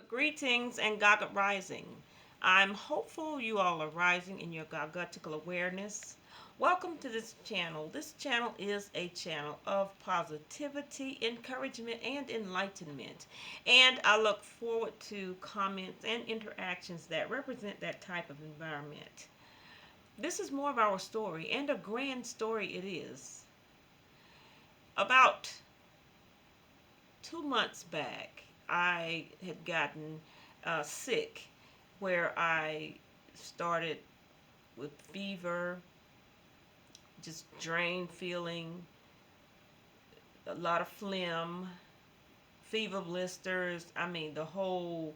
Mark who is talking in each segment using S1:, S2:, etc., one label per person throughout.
S1: Greetings and Gagut rising. I'm hopeful you all are rising in your Gagutical awareness. Welcome to this channel. This channel is a channel of positivity, encouragement, and enlightenment. And I look forward to comments and interactions that represent that type of environment. This is more of our story, and a grand story it is. About 2 months back, I had gotten sick, where I started with fever, just drained feeling, a lot of phlegm, fever blisters. I mean, the whole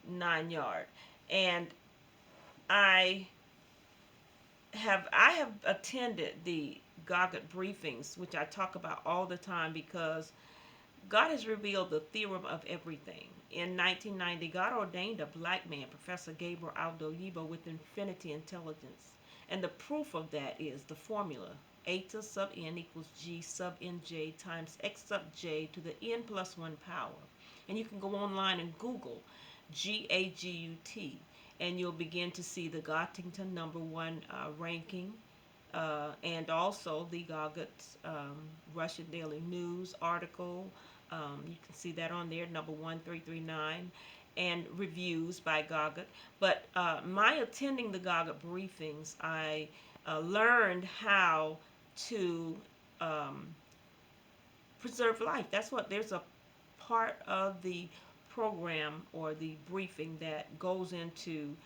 S1: 9 yard. And I I have attended the Gagut briefings, which I talk about all the time because God has revealed the theorem of everything. In 1990, God ordained a black man, Professor Gabriel Aldo Yibo, with infinity intelligence. And the proof of that is the formula. Eta sub n equals G sub nj times x sub j to the n plus 1 power. And you can go online and Google GAGUT, and you'll begin to see the Gottington #1 ranking, and also the Gagut Russian Daily News article. You can see that on there, number 1339, and reviews by Gagut. But my attending the Gagut briefings, I learned how to preserve life. That's what there's a part of the program or the briefing that goes into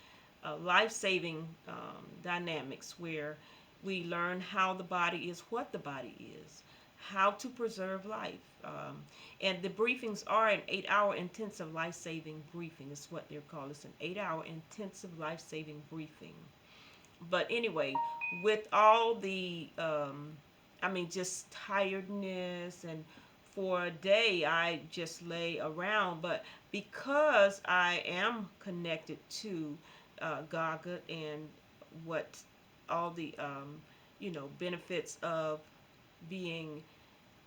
S1: life-saving dynamics, where we learn how the body is, what the body is, how to preserve life. And the briefings are an 8-hour intensive life-saving briefing. Is what they're called. It's an 8-hour intensive life-saving briefing. But anyway, with all the, just tiredness, and for a day I just lay around. But because I am connected to Gaga and what all the benefits of being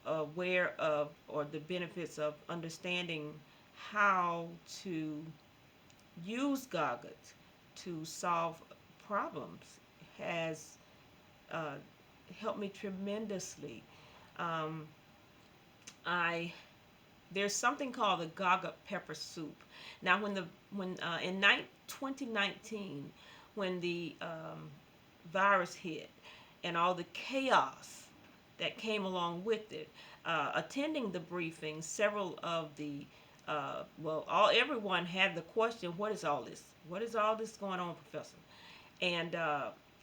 S1: aware of, or the benefits of understanding how to use Gaga to solve problems, has uh, helped me tremendously. Um, I There's something called the GAGUT pepper soup. Now, when in 2019, when the virus hit and all the chaos that came along with it, attending the briefing, several of the everyone had the question, "What is all this? What is all this going on, Professor?" And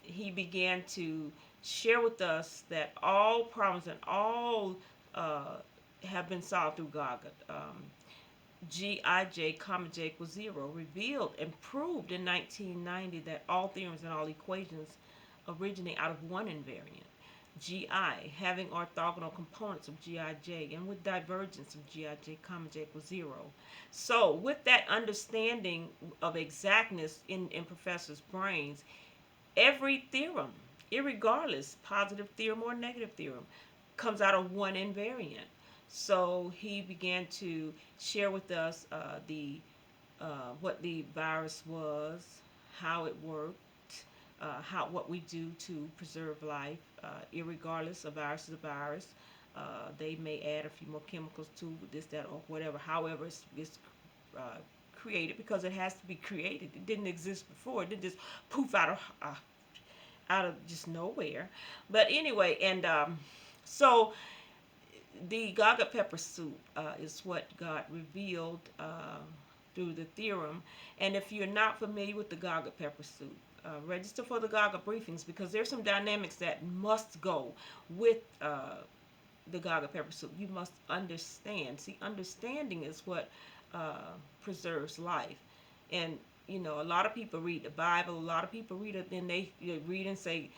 S1: he began to share with us that all problems and all have been solved through Gaga. Gij, comma j equals 0, revealed and proved in 1990 that all theorems and all equations originate out of one invariant, Gi, having orthogonal components of Gij, and with divergence of Gij, comma j equals 0. So with that understanding of exactness in professors' brains, every theorem, irregardless, positive theorem or negative theorem, comes out of one invariant. So he began to share with us the what the virus was, how it worked, what we do to preserve life. Irregardless, a virus is a virus. They may add a few more chemicals to this, that, or whatever. However, it's created because it has to be created. It didn't exist before. It didn't just poof out of just nowhere. But anyway, and so the Gaga pepper soup is what got revealed through the theorem. And if you're not familiar with the Gaga pepper soup, register for the Gaga briefings, because there's some dynamics that must go with the Gaga pepper soup. You must understand. See, understanding is what preserves life. And a lot of people read the Bible. A lot of people read it, and they read and say,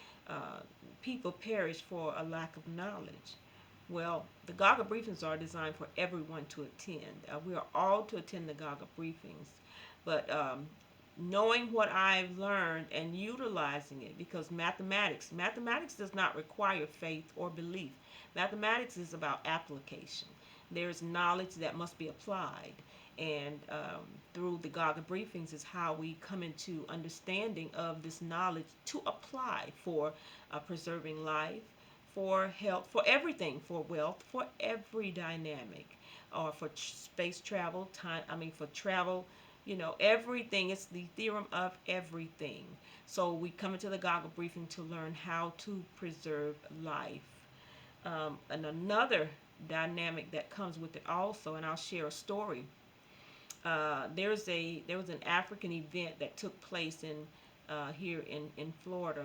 S1: "People perish for a lack of knowledge." Well, the Gaga briefings are designed for everyone to attend. We are all to attend the Gaga briefings, but knowing what I've learned and utilizing it, because mathematics does not require faith or belief. Mathematics is about application. There's knowledge that must be applied, And through the GAGA briefings is how we come into understanding of this knowledge to apply for preserving life, for health, for everything, for wealth, for every dynamic, or for space travel, time, I mean, for travel, everything. It's the theorem of everything. So we come into the GAGA briefing to learn how to preserve life. And another dynamic that comes with it also, and I'll share a story. There was an African event that took place in here in Florida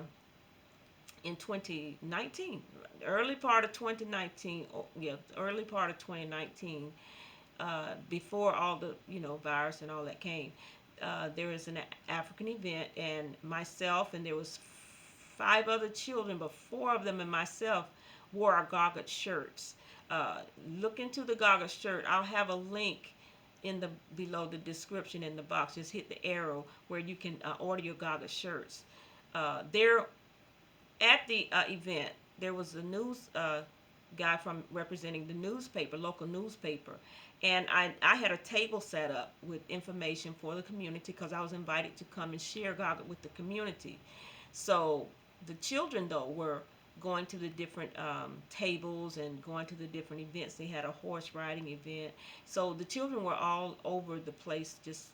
S1: in 2019, early part of 2019. Yeah, early part of 2019, before all the virus and all that came. There was an African event, and myself and there was 5 other children, but 4 of them and myself wore our GAGUT shirts. Look into the GAGUT shirt. I'll have a link in the below the description in the box. Just hit the arrow where you can order your GAGUT shirts. There at the event, there was a news guy from representing the newspaper, local newspaper, and I had a table set up with information for the community because I was invited to come and share GAGUT with the community. So the children though were going to the different tables and going to the different events. They had a horse riding event, so the children were all over the place, just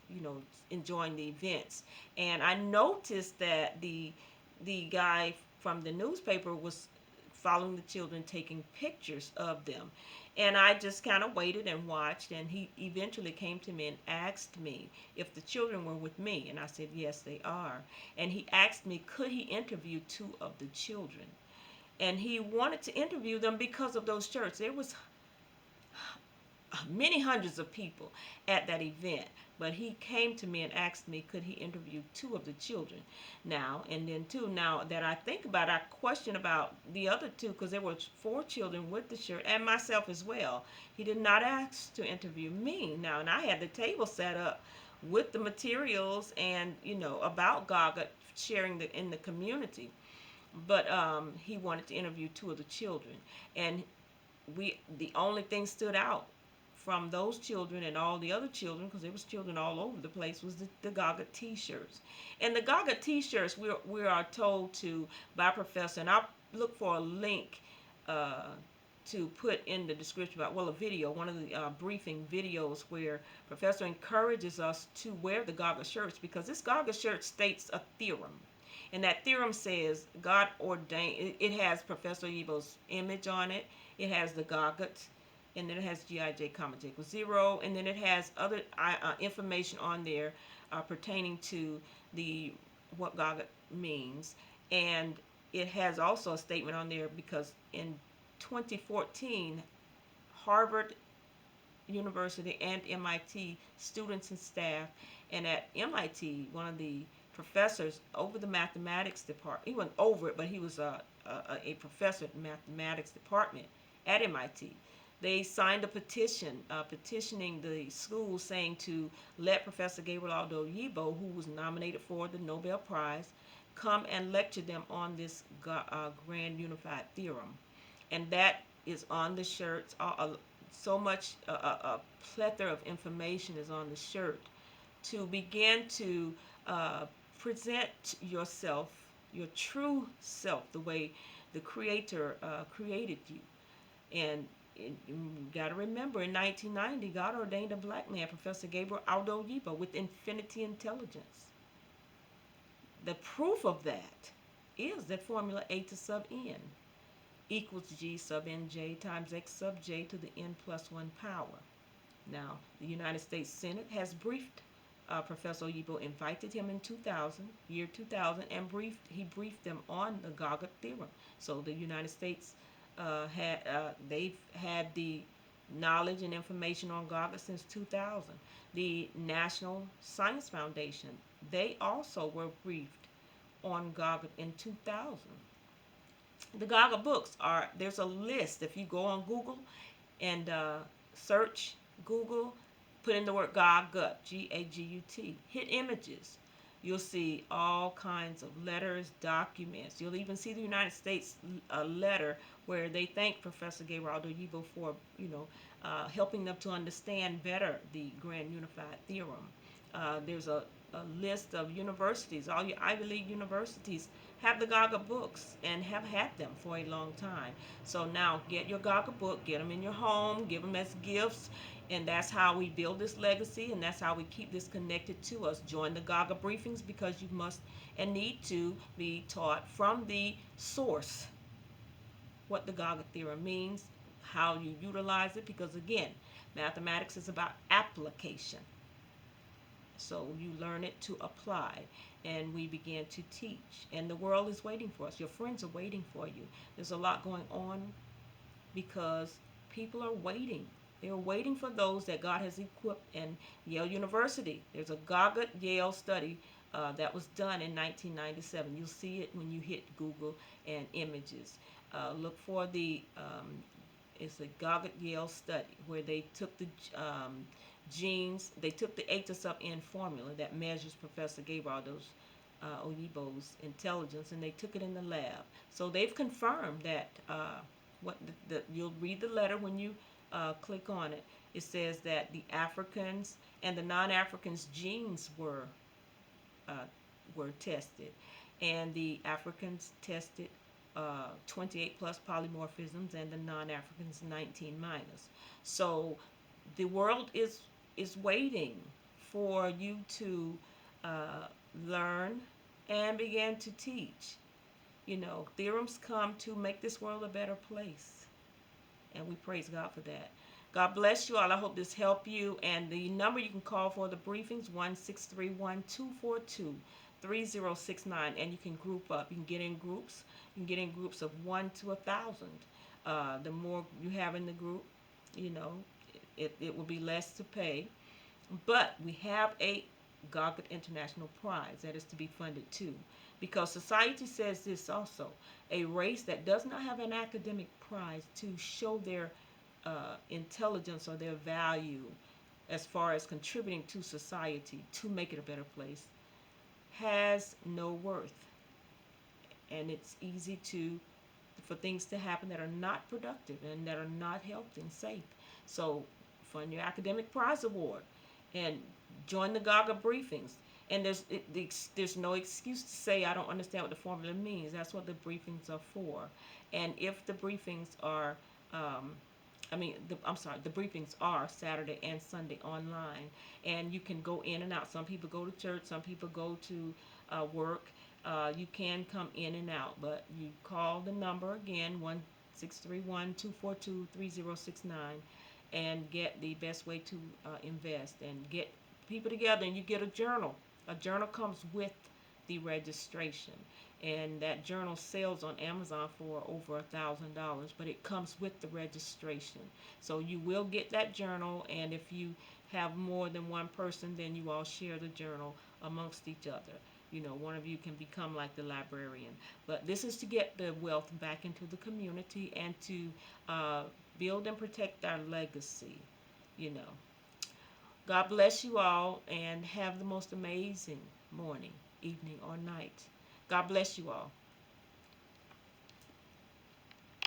S1: enjoying the events. And I noticed that the guy from the newspaper was following the children, taking pictures of them. And I just kind of waited and watched, and he eventually came to me and asked me if the children were with me, and I said yes, they are. And he asked me could he interview 2 of the children, and he wanted to interview them because of those shirts. There was many hundreds of people at that event, but he came to me and asked me could he interview 2 of the children. Now and then too, now that I think about it, I question about the other 2 because there were 4 children with the shirt and myself as well. He did not ask to interview me now, and I had the table set up with the materials and about GAGA, sharing in the community. But he wanted to interview 2 of the children, and the only thing stood out from those children and all the other children, because there was children all over the place, was the GAGA t-shirts. And the GAGA t-shirts, we are told to by Professor, and I'll look for a link to put in the description about, well, a video, one of the briefing videos where Professor encourages us to wear the GAGA shirts, because this GAGA shirt states a theorem. And that theorem says God ordained, it has Professor Yibo's image on it, it has the GAGUT, and then it has GIJ, comma, J equals 0, and then it has other information on there pertaining to what GAGUT means. And it has also a statement on there because in 2014, Harvard University and MIT students and staff, and at MIT, one of the professors over the mathematics department, he wasn't over it, but he was a professor at the mathematics department at MIT. They signed a petition petitioning the school saying to let Professor Gabriel Aldo Yibo, who was nominated for the Nobel Prize, come and lecture them on this grand unified theorem. And that is on the shirts. So much, a plethora of information is on the shirt to begin to present yourself, your true self, the way the Creator created you. And you got to remember, in 1990, God ordained a black man, Professor Gabriel Aldo Yibo, with infinity intelligence. The proof of that is that formula A to sub n equals G sub nj times X sub j to the n plus 1 power. Now, the United States Senate has briefed Professor Yibo, invited him in year 2000, and he briefed them on the GAGUT theorem. So the United States they've had the knowledge and information on GAGUT since 2000. The National Science Foundation, they also were briefed on GAGUT in 2000. The GAGA books there's a list. If you go on Google and search Google, put in the word GAGUT, G-A-G-U-T, hit images, you'll see all kinds of letters, documents. You'll even see the United States letter where they thank Professor Gabriel Aldo Yibo for, helping them to understand better the Grand Unified Theorem. There's a list of universities. All your Ivy League universities have the Gaga books and have had them for a long time. So now get your Gaga book, get them in your home, give them as gifts, and that's how we build this legacy, and that's how we keep this connected to us. Join the Gaga briefings because you must and need to be taught from the source what the Gaga theorem means, how you utilize it, because again, mathematics is about application. So you learn it to apply, and we begin to teach. And the world is waiting for us. Your friends are waiting for you. There's a lot going on because people are waiting. They're waiting for those that God has equipped in Yale University. There's a GAGUT Yale study that was done in 1997. You'll see it when you hit Google and images. Look for it's a GAGUT Yale study where they took the genes, they took the H-sub-N formula that measures Professor Gabriel's Oyibo's intelligence, and they took it in the lab. So they've confirmed that you'll read the letter when you click on it. It says that the Africans and the non-Africans genes were tested, and the Africans tested 28 plus polymorphisms, and the non-Africans 19 minus. So the world is waiting for you to learn and begin to teach. You know, theorems come to make this world a better place, and we praise God for that. God bless you all. I hope this helped you. And the number you can call for the briefings, 1-631-242-3069. And you can group up. You can get in groups. You can get in groups of 1 to 1,000. The more you have in the group, you know, it will be less to pay. But we have a Gagut International Prize that is to be funded too. Because society says this also, a race that does not have an academic prize to show their intelligence or their value as far as contributing to society to make it a better place has no worth. And it's easy for things to happen that are not productive and that are not healthy and safe. So fund your academic prize award and join the Gaga briefings. And there's no excuse to say I don't understand what the formula means. That's what the briefings are for. And if the briefings are the briefings are Saturday and Sunday online, and you can go in and out. Some people go to church, some people go to work. You can come in and out, but you call the number again, 1-631-242-3069, and get the best way to invest and get people together, and you get a journal. A journal comes with the registration, and that journal sells on Amazon for over $1,000, but it comes with the registration. So you will get that journal, and if you have more than one person, then you all share the journal amongst each other. You know, one of you can become like the librarian. But this is to get the wealth back into the community and to build and protect our legacy, you know. God bless you all, and have the most amazing morning, evening, or night. God bless you all.